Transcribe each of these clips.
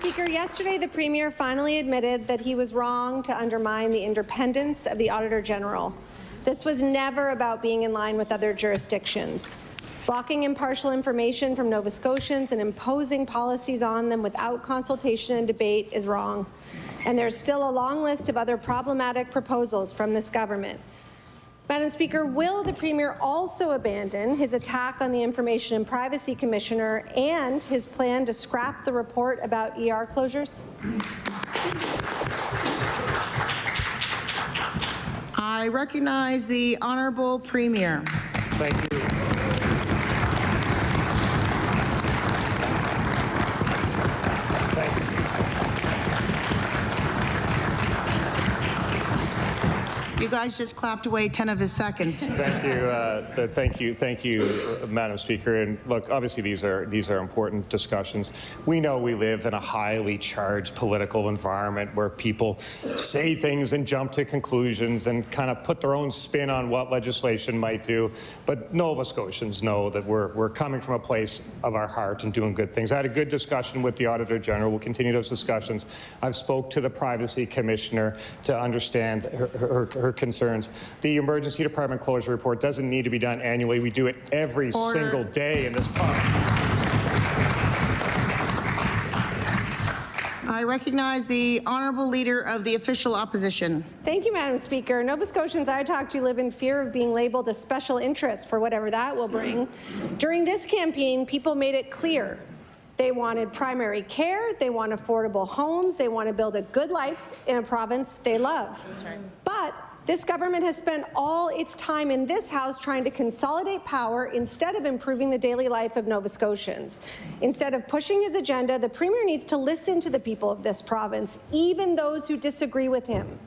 Speaker, yesterday the Premier finally admitted that he was wrong to undermine the independence of the Auditor General. This was never about being in line with other jurisdictions. Blocking impartial information from Nova Scotians and imposing policies on them without consultation and debate is wrong. And there's still a long list of other problematic proposals from this government. Madam Speaker, will the Premier also abandon his attack on the Information and Privacy Commissioner and his plan to scrap the report about ER closures? I recognize the Honourable Premier. Thank you. You guys just clapped away 10 of his seconds. Thank you, Madam Speaker. And look, obviously these are important discussions. We know we live in a highly charged political environment where people say things and jump to conclusions and kind of put their own spin on what legislation might do. But Nova Scotians know that we're coming from a place of our heart and doing good things. I had a good discussion with the Auditor General. We'll continue those discussions. I've spoke to the Privacy Commissioner to understand her concerns. The Emergency Department Closure Report doesn't need to be done annually. We do it every single day in this parliament. I recognize the Honourable Leader of the Official Opposition. Thank you, Madam Speaker. Nova Scotians I talk to live in fear of being labelled a special interest for whatever that will bring. During this campaign, people made it clear they wanted primary care, they want affordable homes, they want to build a good life in a province they love. That's right. But this government has spent all its time in this House trying to consolidate power instead of improving the daily life of Nova Scotians. Instead of pushing his agenda, the Premier needs to listen to the people of this province, even those who disagree with him.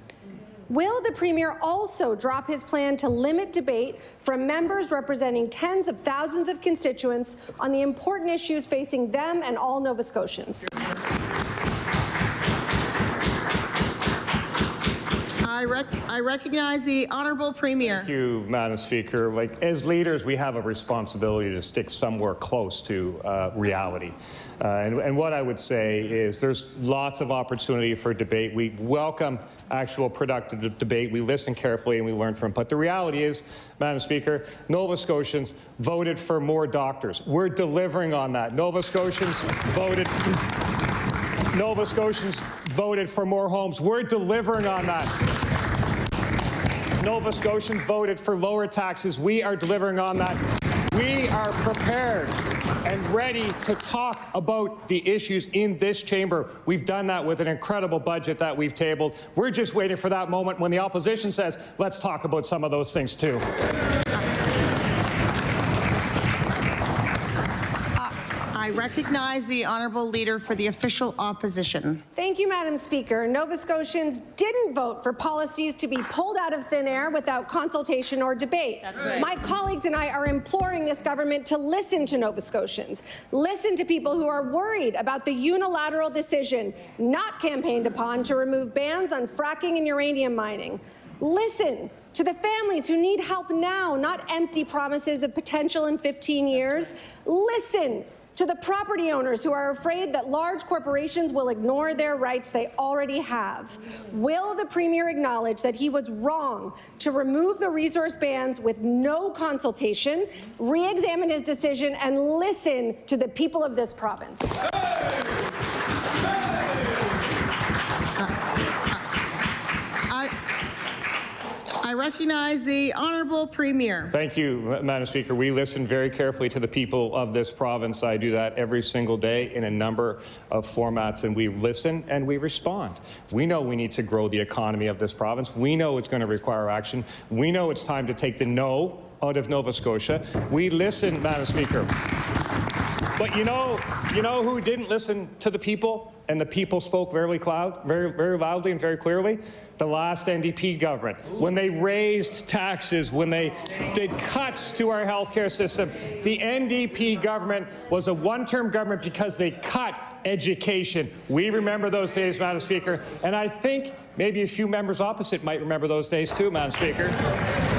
Will the Premier also drop his plan to limit debate from members representing tens of thousands of constituents on the important issues facing them and all Nova Scotians? I recognize the Honourable Premier. Thank you, Madam Speaker. Like, as leaders, we have a responsibility to stick somewhere close to reality. And what I would say is there's lots of opportunity for debate. We welcome actual productive debate. We listen carefully and we learn from it. But the reality is, Madam Speaker, Nova Scotians voted for more doctors. We're delivering on that. Nova Scotians voted for more homes. We're delivering on that. Nova Scotians voted for lower taxes. We are delivering on that. We are prepared and ready to talk about the issues in this chamber. We've done that with an incredible budget that we've tabled. We're just waiting for that moment when the opposition says, let's talk about some of those things too. I recognize the Honourable Leader for the Official Opposition. Thank you, Madam Speaker. Nova Scotians didn't vote for policies to be pulled out of thin air without consultation or debate. That's right. My colleagues and I are imploring this government to listen to Nova Scotians, listen to people who are worried about the unilateral decision, not campaigned upon, to remove bans on fracking and uranium mining. Listen to the families who need help now, not empty promises of potential in 15 years. Listen to the property owners who are afraid that large corporations will ignore their rights they already have. Will the Premier acknowledge that he was wrong to remove the resource bans with no consultation, re-examine his decision, and listen to the people of this province? I recognize the Honourable Premier. Thank you, Madam Speaker. We listen very carefully to the people of this province. I do that every single day in a number of formats, and we listen and we respond. We know we need to grow the economy of this province. We know it's going to require action. We know it's time to take the no out of Nova Scotia. We listen, Madam Speaker. But you know who didn't listen to the people, and the people spoke very loudly and very clearly? The last NDP government. When they raised taxes, when they did cuts to our healthcare system, the NDP government was a one-term government because they cut education. We remember those days, Madam Speaker, and I think maybe a few members opposite might remember those days too, Madam Speaker.